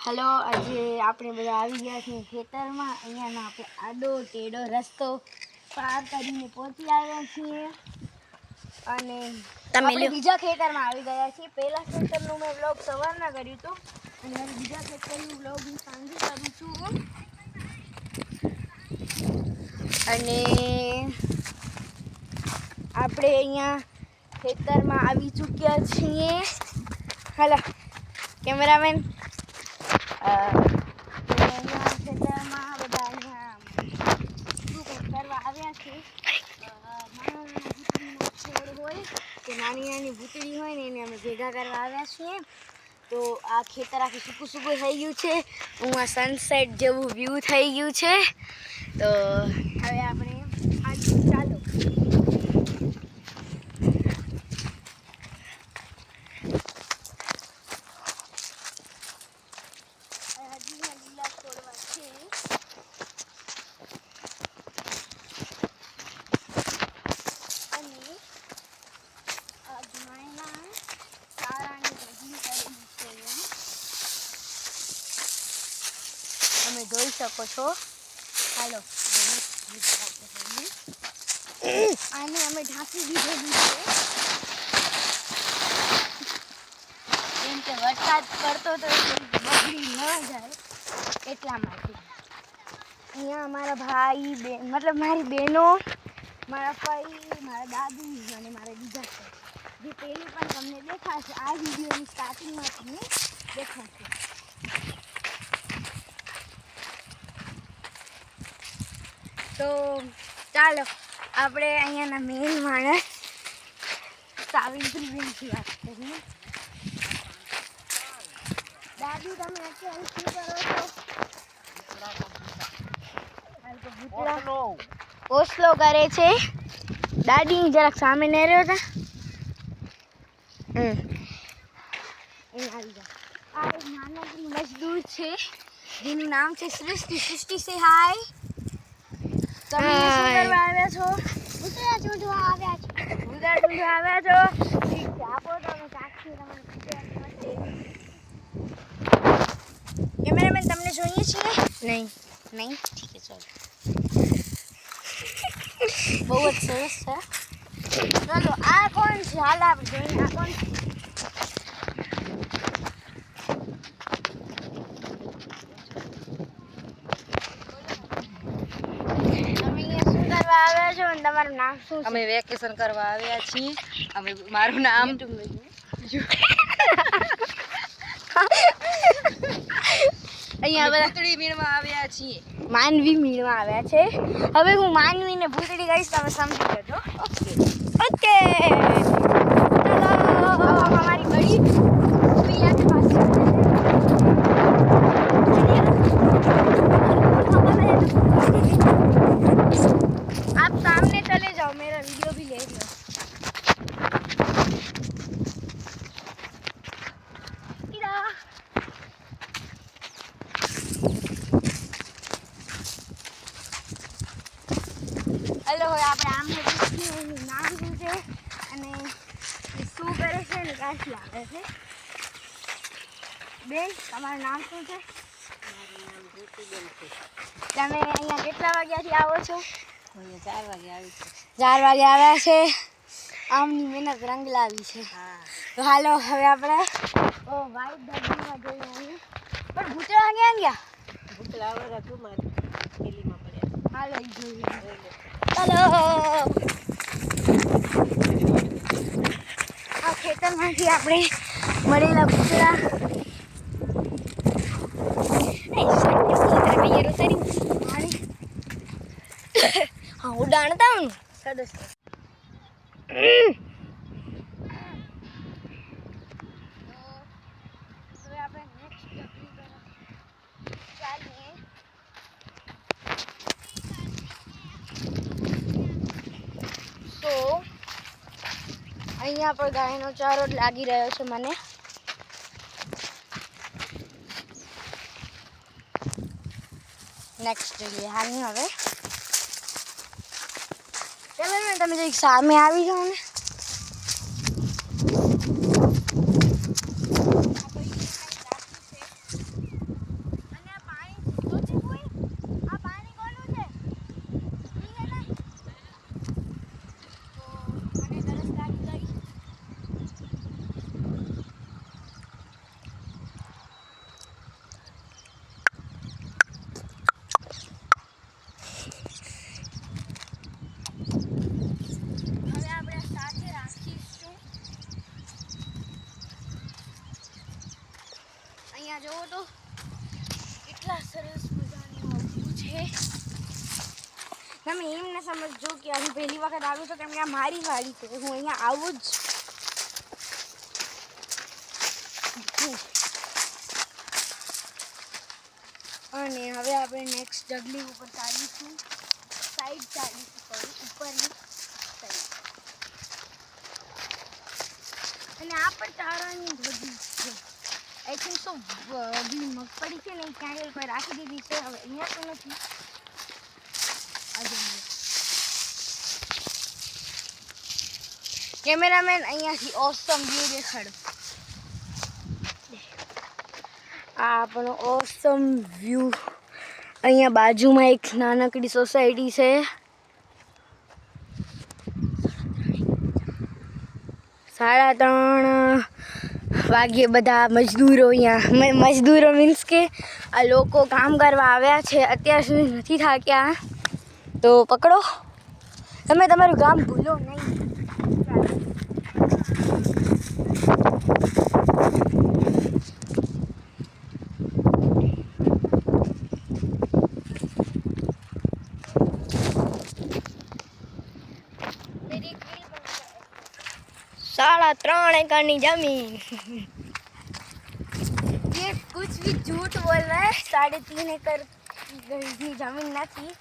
Hello आज આપણે બધા આવી ગયા છે ખેતરમાં અહીંયાનો આપણે આડો ટેડો રસ્તો પાર કરીને પહોંચી આવ્યા છીએ અને આપણે બીજા ખેતરમાં આવી ગયા છીએ પહેલા ખેતરનું મેં વ્લોગ સવારના કર્યું હતું અને હવે બીજા ખેતરનું વ્લોગ હું સાંજે કરું છું અને આપણે અહીંયા ખેતરમાં આવી ચૂક્યા છીએ હાલો કેમેરામેન ખેતરમાં બધા અહીંયા શું કરવા આવ્યા છે છોડ હોય કે નાની નાની ભૂતળી હોય ને એને અમે ભેગા કરવા આવ્યા છીએ તો આ ખેતર આખું સૂકું સૂકું થઈ ગયું છે હું આ સનસેટ જેવું વ્યૂ થઈ ગયું છે તો હવે આપણે ચાલો તમે જોઈ શકો છો હાલો આને અમે ઢાંકી દીધેલું છે કેમ કે વરસાદ પડતો તો બગડી ન જાય એટલા માટે અહીંયા અમારા ભાઈ બેન મતલબ મારી બહેનો મારા ભાઈ મારા દાદી અને મારા બીજા છે જે પેલી પણ તમને દેખાશે આ વિડીયોની સ્ટાર્ટિંગમાં તમને દેખાશે તો ચાલો આપણે અહીંયાના મેન માણસ સાવિત્રીબેનથી વાત કરીએ દાદી તમે અત્યારે શું કરો છો ઓસલો કરે છે દાદી જરાક સામે નહીં રહ્યો હતા આ એક નાનકડી મજદૂર છે જેનું નામ છે સૃષ્ટિ સૃષ્ટિ સે હાય તમે શું કરવા આવ્યા છો ઉતરા ચૂંટવા આવ્યા છો ઉતરા ચૂંટવા આવ્યા છો ઠીક છે આપો તમે સાક્ષી તમને કેમેરામેન તમને જોઈએ છીએ નહીં નહીં ઠીક છે ચાલો બહુ જ સરસ છે ચાલો આ કોણ છે હાલ આપણે જોઈએ આ કોણ છે તમારું નામ શું છે અમે વેકેશન કરવા આવ્યા છીએ અમે મારું નામ અહીંયા ભૂતળી મીણમાં આવ્યા છીએ માનવી મીણમાં આવ્યા છે હવે હું માનવીને ભૂતળી કહીશ તમે સમજી લેજો ઓકે ચાલો અમારી બડી પ્રિયા के पास आप सामने चले जाओ मेरा वीडियो भी ले लो हेलो આપણે આમ પૂછીએ એનું નામ શું છે અને શું કરે છે ને ક્યાંથી આવે છે બેન તમારું નામ શું છે મારું નામ જ્યોતિબેન છે તમે અહીંયા કેટલા વાગ્યાથી આવો છો અહીંયા 4 વાગે આવી છે 4 વાગે આવ્યા છે આમની મહેનત રંગ લાવી છે હા તો હાલો હવે આપણે વાઈટ ડબલીમાં જઈને આવીએ પણ ભૂતળા ક્યાં ગયા ભૂતળા આવડા તું મારી થેલીમાં પડ્યા હાલો ઈ જોઈએ ચાલો આ ખેતરમાંથી આપણે મળેલા ભૂતળા हाँ उड़ानता हूँ सदस्य અહીંયા પર ગાયનો ચારો લાગી રહ્યો છે મને નેક્સ્ટ જોઈએ હાલની હવે ચાલો ને તમે જઈ સામે આવી જાઓ ને જુઓ તો કેટલા સરસ મજાનું વ્યૂ છે. તમે એમ ન સમજજો કે હું પહેલી વખત આવ્યું છું કેમ કે આ મારી વાડી છે. હું અહીંયા આવું જ. અને હવે આપણે નેક્સ્ટ ડગલી ઉપર ચાલીશું. સાઈડ ચાલીશું ઉપરની સાઈડ. અને આ પણ ચારાની બધી છે. આઈ થિંક સો મગફળી છે ને એ ક્યાંય કોઈ રાખી દીધી છે. હવે અહીંયા તો નથી. કેમેરામેન અહીંયાથી ઓસમ વ્યૂ દેખાડો. આ આપણો ઓસમ વ્યૂ. અહીંયા બાજુમાં એક નાનકડી સોસાયટી છે. 3:30 વાગ્યે બધા મજદૂરો અહીંયા મજદૂરો મીન્સ કે આ લોકો કામ કરવા આવ્યા છે. અત્યાર સુધી નથી થાક્યા તો પકડો. તમે તમારું ગામ ભૂલો નહીં. साढ़ा 3 एकड़ की जमीन. ये कुछ भी झूठ बोल रहा है. 3.5 एकड़ की जमीन નથી.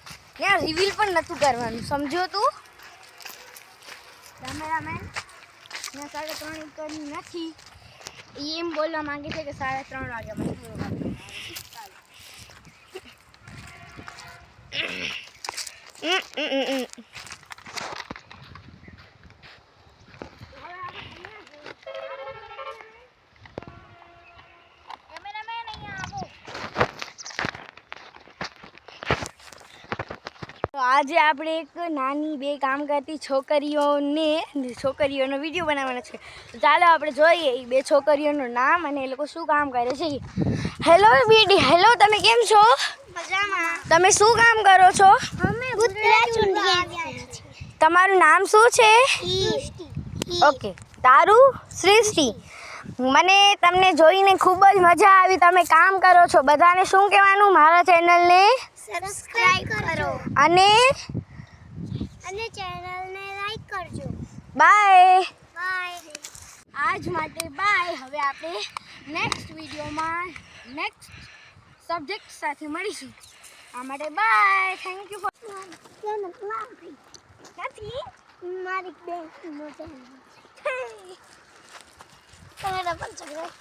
यहाँ रिवील પણ નતું કરવાનું. સમજો તું કેમેરામેન. यहाँ 3.5 એકड़ નથી. એમ બોલવા માંગે છે કે 3:30 વાગ્યા મજદૂરો આજે આપણે એક નાની બે કામ કરતી છોકરીઓનો વિડીયો બનાવવાનો છે. તો ચાલો આપણે જોઈએ એ બે છોકરીઓનું નામ અને એ લોકો શું કામ કરે છે. હેલો બેટી. હેલો, તમે કેમ છો? મજામાં. તમે શું કામ કરો છો? અમે ગુદરા ચૂંટણી આવ્યા છે. તમારું નામ શું છે? ઓકે, તારું? સૃષ્ટિ. મને તમને જોઈને ખૂબ જ મજા આવી. તમે કામ કરો છો. બધાને શું કહેવાનું? મારા ચેનલને સબસ્ક્રાઇબ કરો અને ચેનલને લાઈક કરજો. બાય. બાય. આજ માટે બાય. હવે આપણે નેક્સ્ટ વિડીયોમાં નેક્સ્ટ સબ્જેક્ટ સાથે મળીશું. આ માટે બાય. થેન્ક યુ ફોર નથી મારી બેન નો ચેનલ તમારા પણ સબસ્ક્રાઇબ.